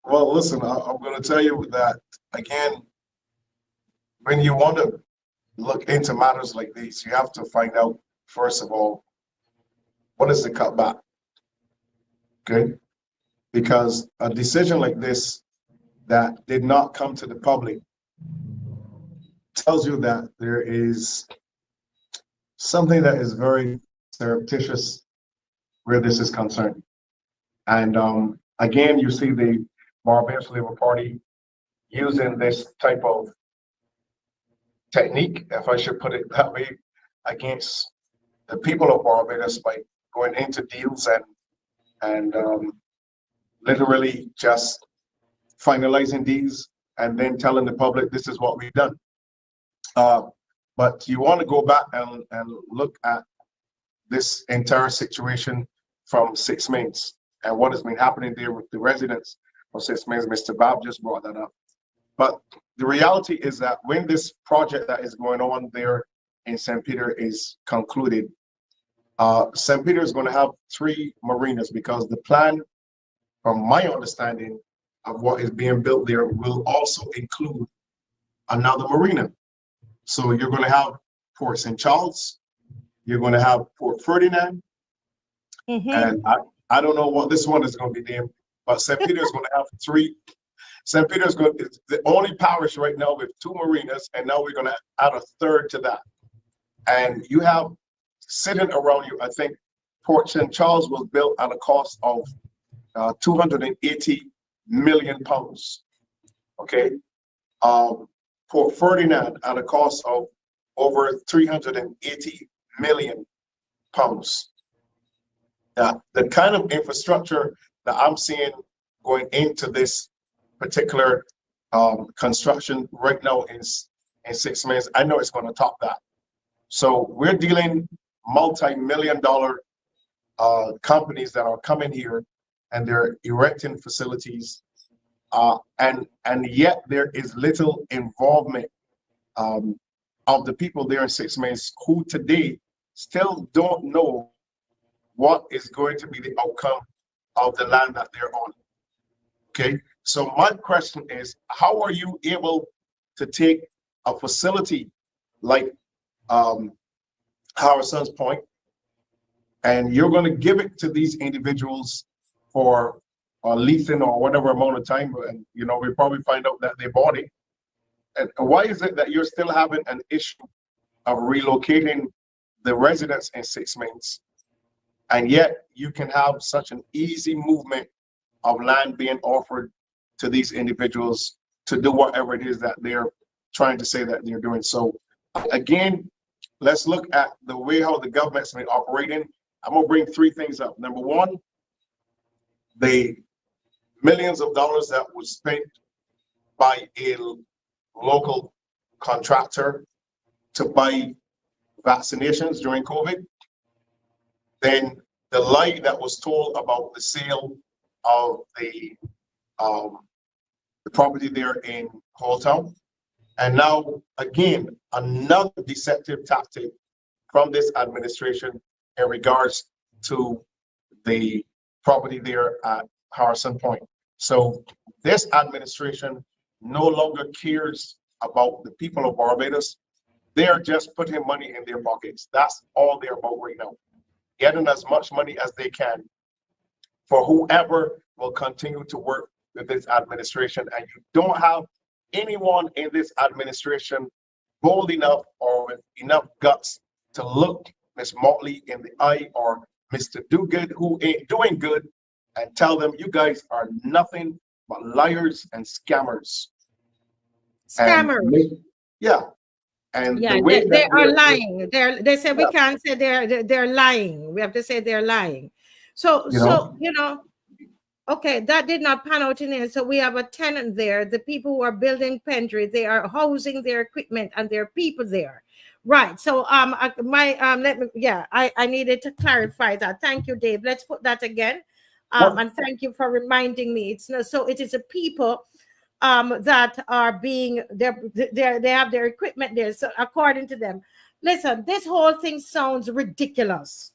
Well, listen, I'm going to tell you that again. When you want to look into matters like these, you have to find out first of all what is the cutback. Okay, because a decision like this that did not come to the public tells you that there is something that is very surreptitious where this is concerned. And again, you see the Barbados Labour Party using this type of technique, if I should put it that way, against the people of Barbados by going into deals and literally just finalizing these and then telling the public this is what we've done. But you want to go back and look at this entire situation from Six Mains and what has been happening there with the residents of Six Mains. Mr. Bob just brought that up. But the reality is that when this project that is going on there in St. Peter is concluded, St. Peter is going to have 3 marinas because the plan, from my understanding of what is being built there, will also include another marina. So you're going to have Port St. Charles, you're going to have Port Ferdinand, and I don't know what this one is going to be named, but St. Peter is going to have 3. St. Peter's is the only parish right now with 2 marinas, and now we're going to add a 3rd to that. And you have sitting around you, I think Port St. Charles was built at a cost of 280 million pounds. Okay, Port Ferdinand at a cost of over 380 million pounds. Now, the kind of infrastructure that I'm seeing going into this particular construction right now in Six Mains, I know it's going to top that. So we're dealing multi-million-dollar companies that are coming here and they're erecting facilities, and yet there is little involvement of the people there in Six Mains who today still don't know what is going to be the outcome of the land that they're on. Okay, so my question is, how are you able to take a facility like Harrison's Point, and you're going to give it to these individuals for leasing or whatever amount of time, and you know, we probably find out that they bought it. And why is it that you're still having an issue of relocating the residents in Six Mains, and yet you can have such an easy movement of land being offered to these individuals to do whatever it is that they're trying to say that they're doing? So again, let's look at the way how the government's been operating. I'm gonna bring 3 things up. Number one, the millions of dollars that was spent by a local contractor to buy vaccinations during COVID. Then the lie that was told about the sale of the property there in Halltown. And now, again, another deceptive tactic from this administration in regards to the property there at Harrison Point. So this administration no longer cares about the people of Barbados. They're just putting money in their pockets. That's all they're about right now. Getting as much money as they can for whoever will continue to work with this administration. And you don't have anyone in this administration bold enough or with enough guts to look Ms. Motley in the eye or Mr. Do-Good, who ain't doing good, and tell them you guys are nothing but liars and scammers. Scammers. And, yeah. And yeah, the way they are lying. They say we can't say they're lying. We have to say they're lying. So you know, okay, that did not pan out in it. So we have a tenant there. The people who are building Pendry, they are housing their equipment and their people there. Right. So I needed to clarify that. Thank you, Dave. Let's put that again. And thank you for reminding me. It's not, so it is a people that are being they have their equipment there. So according to them, listen, this whole thing sounds ridiculous.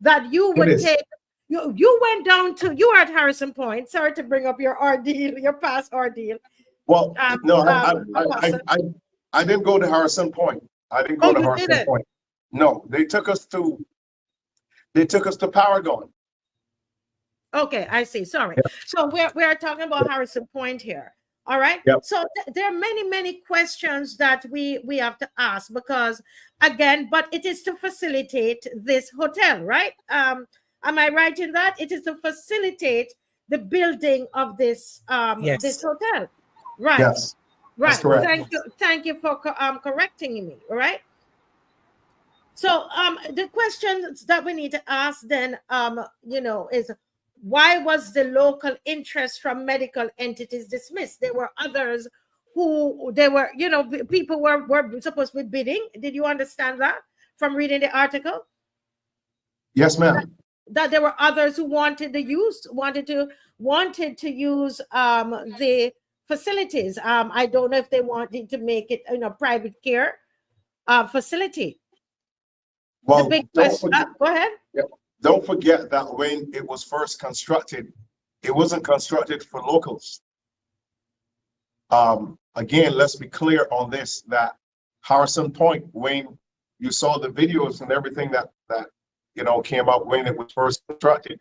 That you would take, You went down to, you were at Harrison Point. Sorry to bring up your ordeal, your past ordeal. Well, no, Apostle. I didn't go to Harrison Point. I didn't Oh, go to you Harrison didn't? Point. No, they took us to Paragon. Okay, I see. Sorry. Yeah. So we're talking about Harrison Point here. All right. Yep. So there are many questions that we have to ask, because again, but it is to facilitate this hotel, right? Am I right in that? It is to facilitate the building of this Yes. this hotel. Right. Yes. Right. That's correct. Thank you for correcting me. All right. So the questions that we need to ask then, is, why was the local interest from medical entities dismissed? There were others who people were supposed to be bidding. Did you understand that from reading the article? Yes, ma'am. That there were others who wanted to use the facilities. I don't know if they wanted to make it private care facility. Well, The big question. Go ahead. Yeah. Don't forget that when it was first constructed, it wasn't constructed for locals. Again, let's be clear on this, that Harrison Point, when you saw the videos and everything that came out when it was first constructed,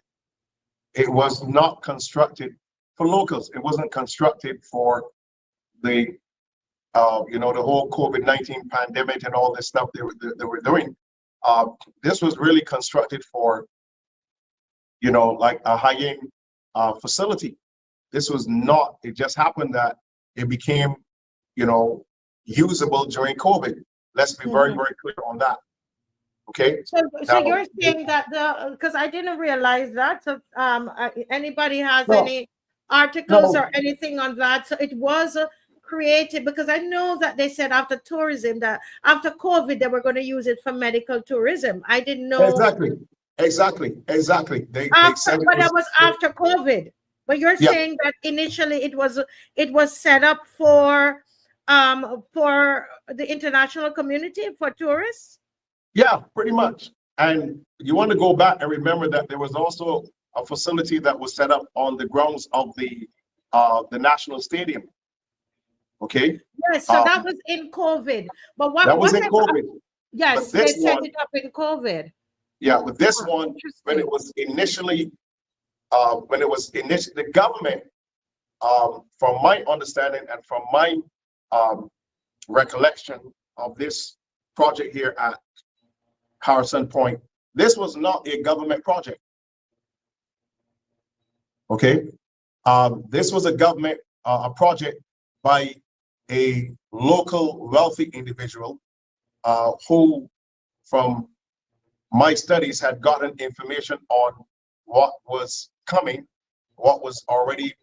it was not constructed for locals. It wasn't constructed for the the whole COVID-19 pandemic and all this stuff they were doing. This was really constructed for, like a high-end facility. This was not, it just happened that it became, usable during COVID. Let's be very, very clear on that. Okay. So you're saying that because I didn't realize that. So anybody has any articles or anything on that? So it was created, because I know that they said after tourism, that after COVID they were going to use it for medical tourism. I didn't know exactly. They said but that was after COVID. But you're saying that initially it was set up for the international community, for tourists. Yeah, pretty much. And you want to go back and remember that there was also a facility that was set up on the grounds of the National Stadium. Okay. Yes, so that was in COVID. But that was in COVID. Yes, they set it up in COVID. Yeah, with this one, when it was initially, the government, from my understanding and from my recollection of this project here at Harrison Point, this was not a government project. Okay, this was a government a project by a local wealthy individual who, from my studies, had gotten information on what was coming, what was already,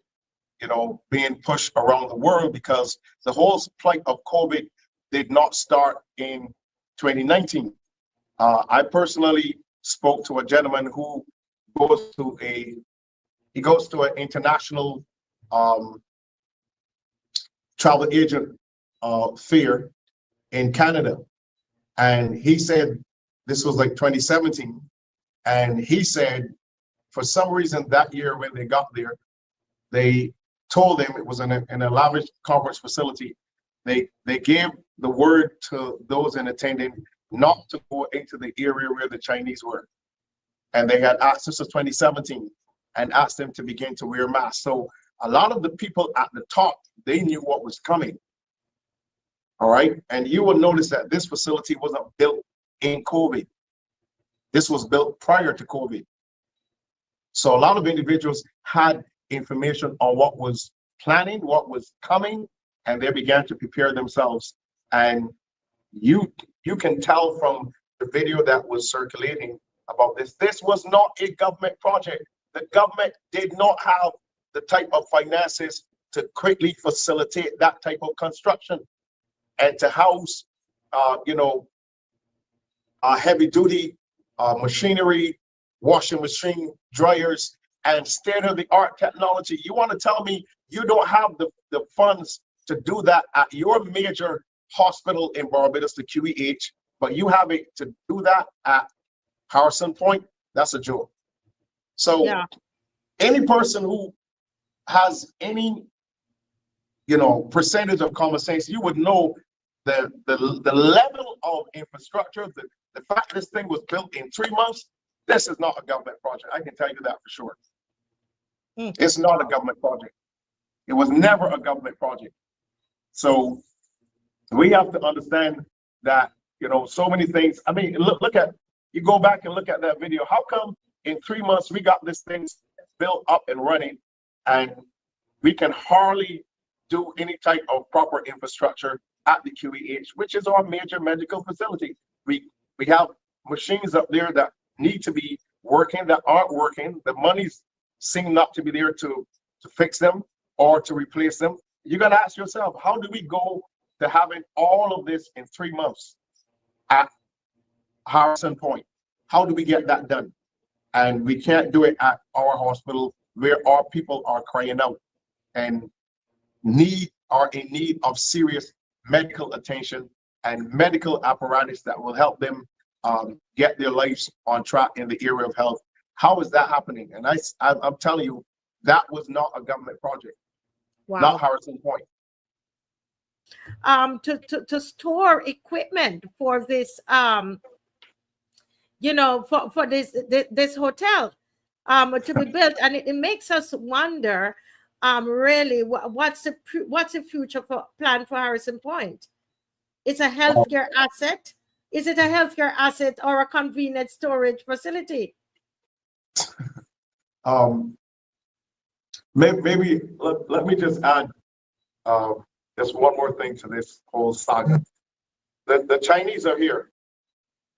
being pushed around the world, because the whole plight of COVID did not start in 2019. I personally spoke to a gentleman who goes to an international travel agent fair in Canada, and he said this was like 2017, and he said for some reason that year when they got there, they told him it was in a lavish conference facility. They gave the word to those in attending not to go into the area where the Chinese were, and they had asked, this was 2017, and asked them to begin to wear masks. So a lot of the people at the top, they knew what was coming. All right, and you will notice that this facility wasn't built in COVID. This was built prior to COVID. So a lot of individuals had information on what was planning, what was coming, and they began to prepare themselves. And you can tell from the video that was circulating about this, this was not a government project. The government did not have the type of finances to quickly facilitate that type of construction and to house, heavy duty machinery, washing machine, dryers, and state-of-the-art technology. You want to tell me you don't have the funds to do that at your major hospital in Barbados, the QEH, but you have it to do that at Harrison Point? That's a joke. So any person who has any, percentage of common sense, you would know the level of infrastructure, the fact this thing was built in 3 months. This is not a government project. I can tell you that for sure. It's not a government project. It was never a government project. So we have to understand that, so many things. I mean, look at, you go back and look at that video. How come in 3 months we got this thing built up and running, and we can hardly do any type of proper infrastructure at the QEH, which is our major medical facility? We have machines up there that need to be working, that aren't working. The monies seem not to be there to fix them or to replace them. You got to ask yourself, how do we go to having all of this in 3 months at Harrison Point? How do we get that done? And we can't do it at our hospital, where our people are crying out and are in need of serious medical attention and medical apparatus that will help them get their lives on track in the area of health. How is that happening? And I'm telling you, that was not a government project. Wow. Not Harrison Point. To store equipment for this, for this hotel to be built, and it makes us wonder, really, what's the future plan for Harrison Point? It's a healthcare asset. Is it a healthcare asset or a convenient storage facility? Maybe let me just add just one more thing to this whole saga. The Chinese are here,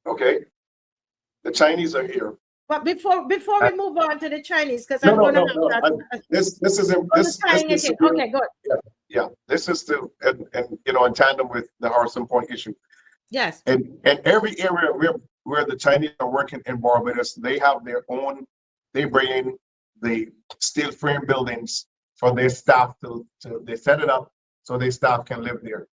okay? The Chinese are here. But before we move on to the Chinese, because I'm going to have that. This is okay, good. Yeah. This is still in tandem with the Harrison Point issue. Yes. And every area where the Chinese are working in Barbados, they have their own. They bring in the steel frame buildings for their staff they set it up so their staff can live there.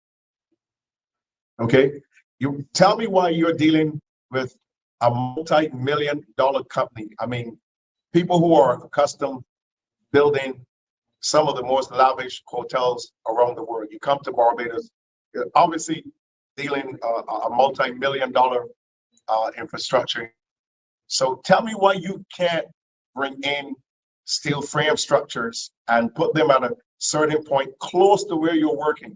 Okay, you tell me why you're dealing with a multi-million-dollar company. I mean, people who are accustomed building some of the most lavish hotels around the world. You come to Barbados, you're obviously dealing a multi-million-dollar infrastructure. So tell me why you can't bring in steel frame structures and put them at a certain point close to where you're working,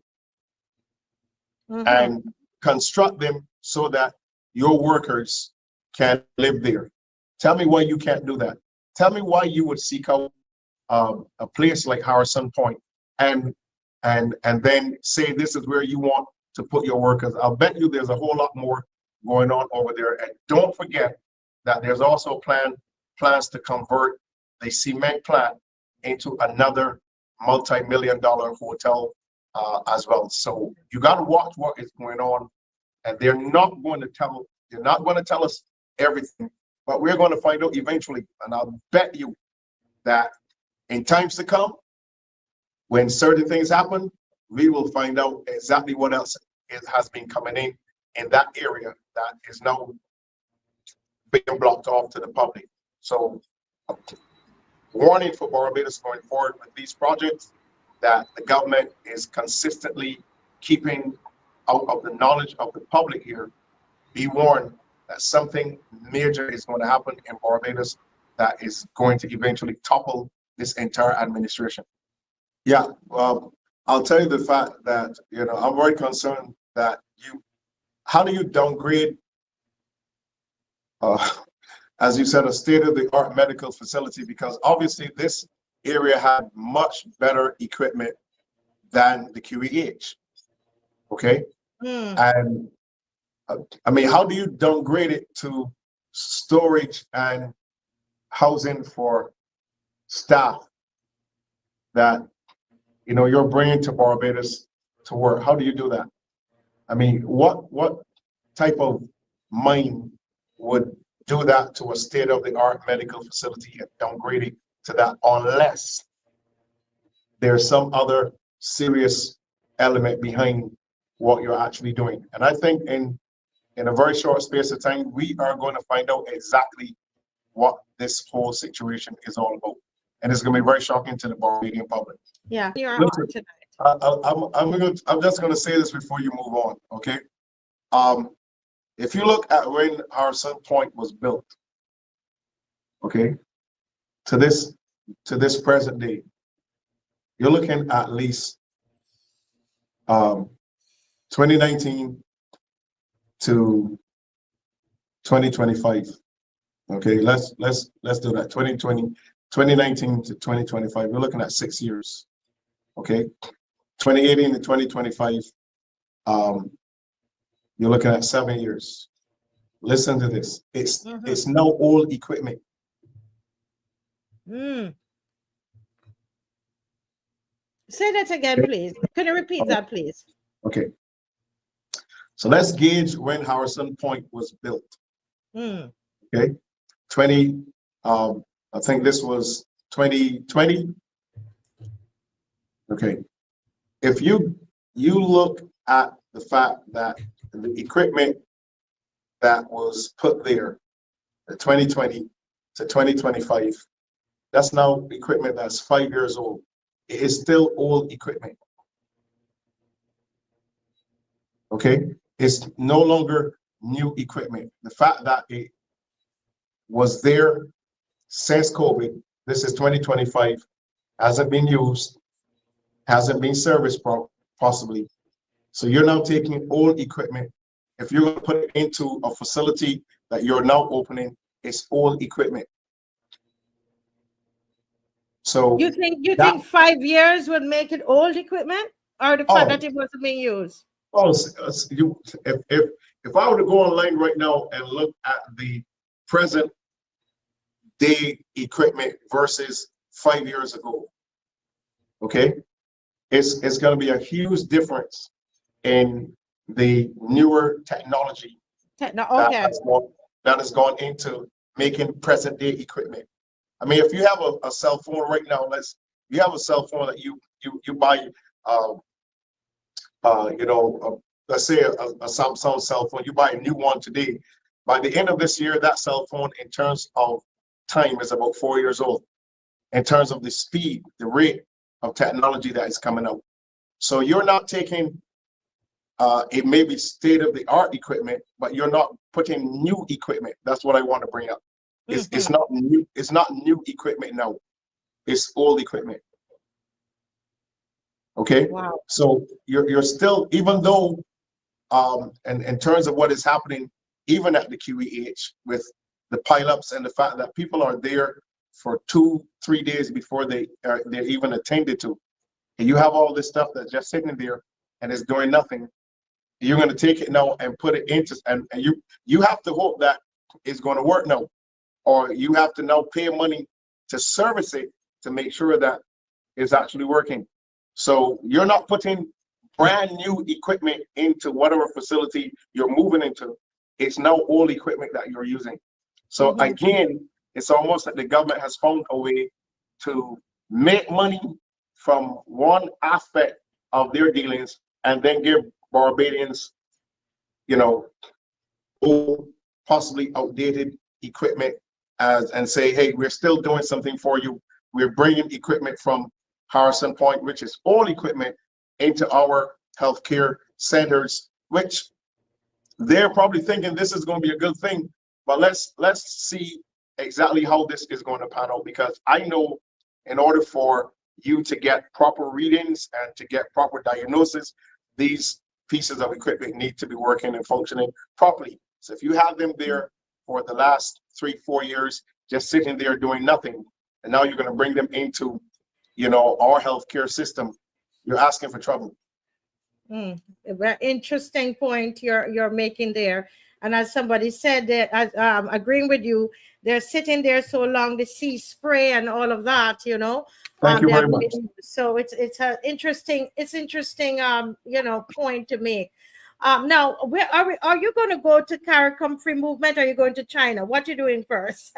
and construct them so that your workers can live there. Tell me why you can't do that. Tell me why you would seek out a place like Harrison Point and then say this is where you want to put your workers. I'll bet you there's a whole lot more going on over there. And don't forget that there's also plans to convert the cement plant into another multi-million-dollar hotel as well. So you got to watch what is going on, and they're not going to tell us everything, but we're going to find out eventually. And I'll bet you that in times to come, when certain things happen, we will find out exactly what else has been coming in that area that is now being blocked off to the public. So warning for Barbados going forward with these projects, that the government is consistently keeping out of the knowledge of the public here. Be warned that something major is going to happen in Barbados that is going to eventually topple this entire administration. Yeah, well, I'll tell you the fact that, I'm very concerned that how do you downgrade, as you said, a state-of-the-art medical facility? Because obviously this area had much better equipment than the QEH, okay? And I mean, how do you downgrade it to storage and housing for staff that, you're bringing to Barbados to work? How do you do that? I mean, what type of mind would do that to a state-of-the-art medical facility and downgrade it to that, unless there's some other serious element behind what you're actually doing? And I think in a very short space of time, we are going to find out exactly what this whole situation is all about. And it's going to be very shocking to the Barbadian public. Yeah, you're Listen, tonight. I'm just going to say this before you move on, okay? If you look at when Harrison Point was built, okay, to this present day, you're looking at least 2019 to 2025. Okay, let's do that. 2019 to 2025. We're looking at 6 years. Okay, 2018 to 2025. You're looking at 7 years. Listen to this. It's no old equipment. Say that again, please. Can you repeat that, please? Okay. So let's gauge when Harrison Point was built. Okay. I think this was 2020. Okay. If you look at the fact that the equipment that was put there, the 2020 to 2025, that's now equipment that's 5 years old. It is still old equipment. Okay, it's no longer new equipment. The fact that it was there since COVID, this is 2025, hasn't been used, hasn't been serviced possibly. So you're now taking old equipment. If you're going to put it into a facility that you're now opening, it's old equipment. So you think 5 years would make it old equipment, or the fact that it wasn't being used? Oh, if I were to go online right now and look at the present day equipment versus 5 years ago, okay, it's going to be a huge difference in the newer technology that has gone into making present day equipment. I mean, if you have a cell phone right now, you have a cell phone that you buy, let's say a Samsung cell phone, you buy a new one today. By the end of this year, that cell phone, in terms of time, is about 4 years old. In terms of the speed, the rate of technology that is coming out. So you're not taking it may be state-of-the-art equipment, but you're not putting new equipment. That's what I want to bring up. It's not new. It's not new equipment now. It's old equipment. Okay. Wow. So you're still, even though, and in terms of what is happening, even at the QEH with the pileups and the fact that people are there for 2-3 days before they're even attended to, and you have all this stuff that's just sitting there and it's doing nothing. You're going to take it now and put it into, and you have to hope that it's going to work now, or you have to now pay money to service it to make sure that it's actually working. So you're not putting brand new equipment into whatever facility you're moving into. It's now old equipment that you're using. So again, it's almost like the government has found a way to make money from one aspect of their dealings and then give Barbadians, old, possibly outdated equipment and say, hey, we're still doing something for you. We're bringing equipment from Harrison Point, which is old equipment, into our healthcare centers, which they're probably thinking this is going to be a good thing. But let's see exactly how this is going to pan out, because I know in order for you to get proper readings and to get proper diagnosis, these pieces of equipment need to be working and functioning properly. So if you have them there for the last 3-4 years, just sitting there doing nothing, and now you're going to bring them into, our healthcare system, you're asking for trouble. A very interesting point you're making there. And as somebody said, that agreeing with you, they're sitting there so long, the sea spray and all of that, Thank you very much. So it's an interesting point to make. Now, where are you going to go to CARICOM Free Movement, or are you going to China? What are you doing first?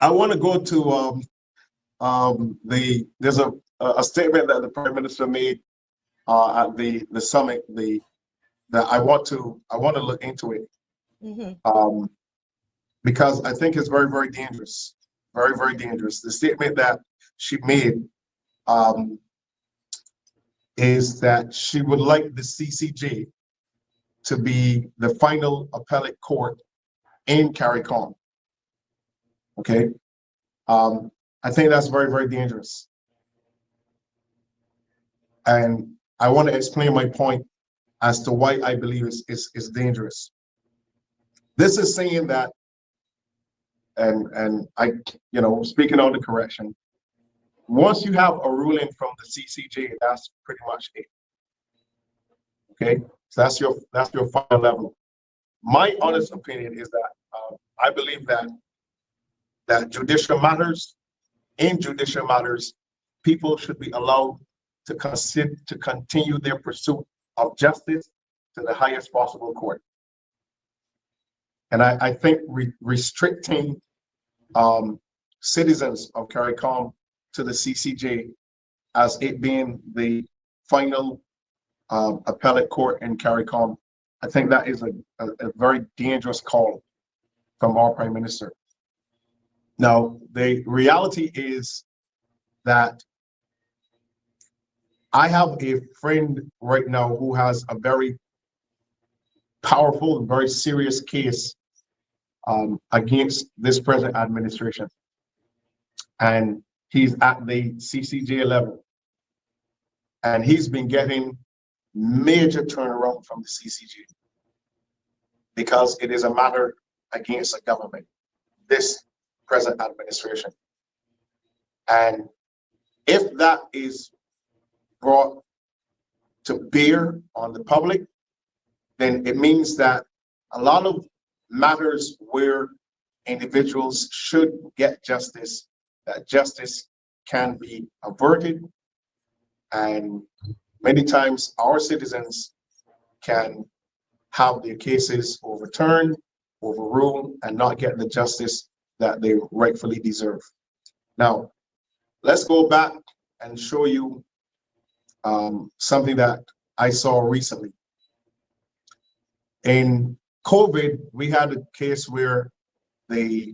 I want to go to there's a statement that the Prime Minister made at the summit, that I want to look into it. because I think it's very, very dangerous. Very, very dangerous. The statement that she made is that she would like the CCJ to be the final appellate court in CARICOM. Okay. I think that's very, very dangerous. And I want to explain my point as to why I believe it's dangerous. This is saying that, and I, speaking on the correction, once you have a ruling from the CCJ, that's pretty much it. Okay, so that's your final level. My honest opinion is that I believe that judicial matters, people should be allowed to continue their pursuit of justice to the highest possible court. And I think restricting citizens of CARICOM to the CCJ as it being the final appellate court in CARICOM, I think that is a very dangerous call from our Prime Minister. Now, the reality is that I have a friend right now who has a very powerful and very serious case against this present administration. And he's at the CCJ level. And he's been getting major turnaround from the CCJ because it is a matter against the government, this present administration. And if that is brought to bear on the public, then it means that a lot of matters where individuals should get justice, that justice can be averted, and many times our citizens can have their cases overturned, overruled, and not get the justice that they rightfully deserve. Now, let's go back and show you something that I saw recently. In COVID, we had a case where a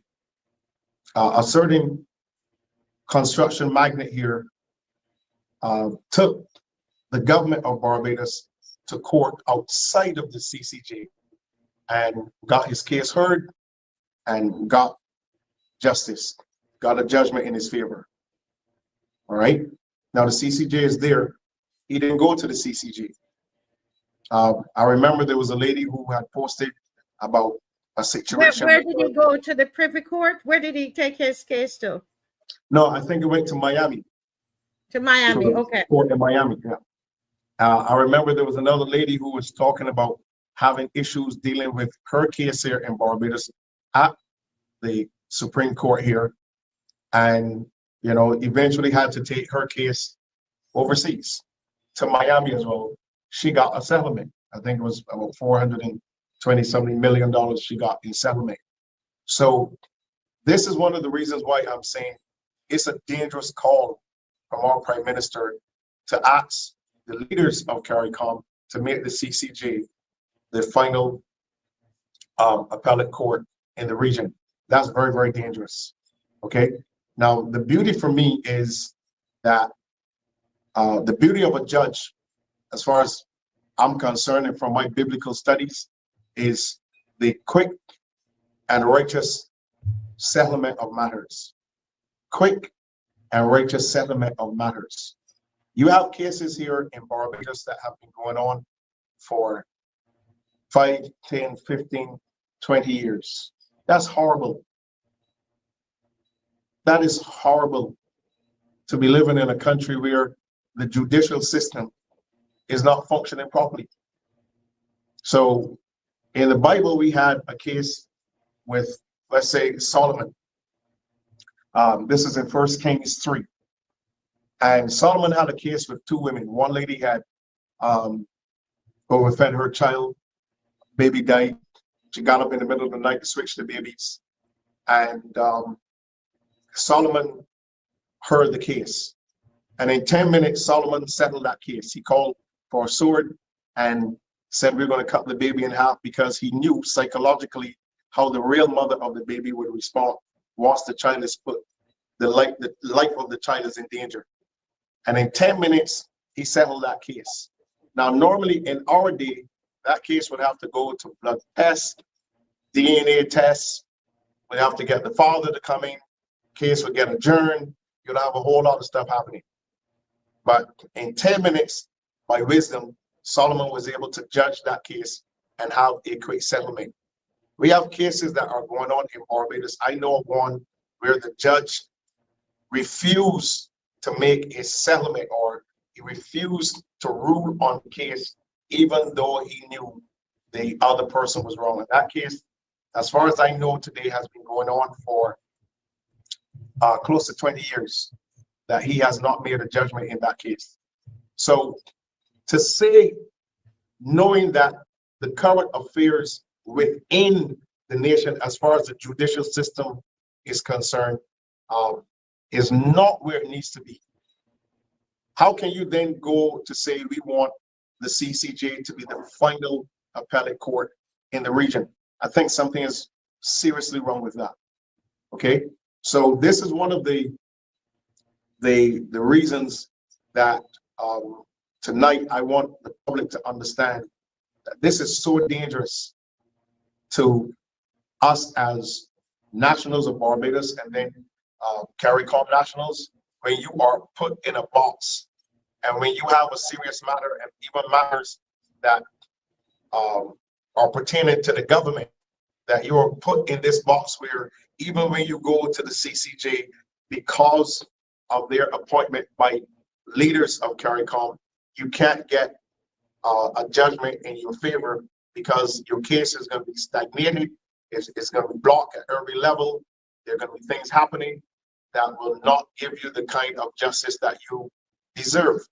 certain construction magnate here took the government of Barbados to court outside of the CCJ and got his case heard and got justice, got a judgment in his favor. All right. Now the CCJ is there. He didn't go to the CCJ. I remember there was a lady who had posted about a situation. Where did he go? To the Privy Court? Where did he take his case to? No, I think it went to Miami. To Miami, okay. Court in Miami, yeah. I remember there was another lady who was talking about having issues dealing with her case here in Barbados at the Supreme Court here, and eventually had to take her case overseas to Miami as well. She got a settlement. I think it was about $420 million she got in settlement. So this is one of the reasons why I'm saying it's a dangerous call from our Prime Minister to ask the leaders of CARICOM to make the CCJ the final appellate court in the region. That's very, very dangerous. Okay. Now, the beauty for me is that the beauty of a judge, as far as I'm concerned and from my biblical studies, is the quick and righteous settlement of matters. Quick and righteous settlement of matters. You have cases here in Barbados that have been going on for 5, 10, 15, 20 years. That's horrible. That is horrible, to be living in a country where the judicial system is not functioning properly. So in the Bible, we had a case with, let's say, Solomon. This is in 1 Kings 3. And Solomon had a case with 2 women. One lady had overfed her child, baby died. She got up in the middle of the night to switch the babies. And Solomon heard the case. And in 10 minutes, Solomon settled that case. He called for a sword and said, we're going to cut the baby in half, because he knew psychologically how the real mother of the baby would respond once the child is put, the life of the child is in danger. And in 10 minutes, he settled that case. Now, normally in our day, that case would have to go to blood tests, DNA tests. We'd have to get the father to come in. Case would get adjourned. You'd have a whole lot of stuff happening. But in 10 minutes, by wisdom, Solomon was able to judge that case and have a quick settlement. We have cases that are going on in Barbados. I know of one where the judge refused to make a settlement, or he refused to rule on the case, even though he knew the other person was wrong. And that case, as far as I know today, has been going on for close to 20 years, that he has not made a judgment in that case. So to say, knowing that the current affairs within the nation, as far as the judicial system is concerned, is not where it needs to be. How can you then go to say we want the CCJ to be the final appellate court in the region? I think something is seriously wrong with that. Okay, so this is one of the reasons that tonight I want the public to understand that this is so dangerous to us as nationals of Barbados, and then CARICOM nationals, when you are put in a box, and when you have a serious matter, and even matters that are pertaining to the government, that you are put in this box where even when you go to the CCJ, because of their appointment by leaders of CARICOM, you can't get a judgment in your favor, because your case is going to be stagnated. It's going to be blocked at every level. There are going to be things happening that will not give you the kind of justice that you deserve.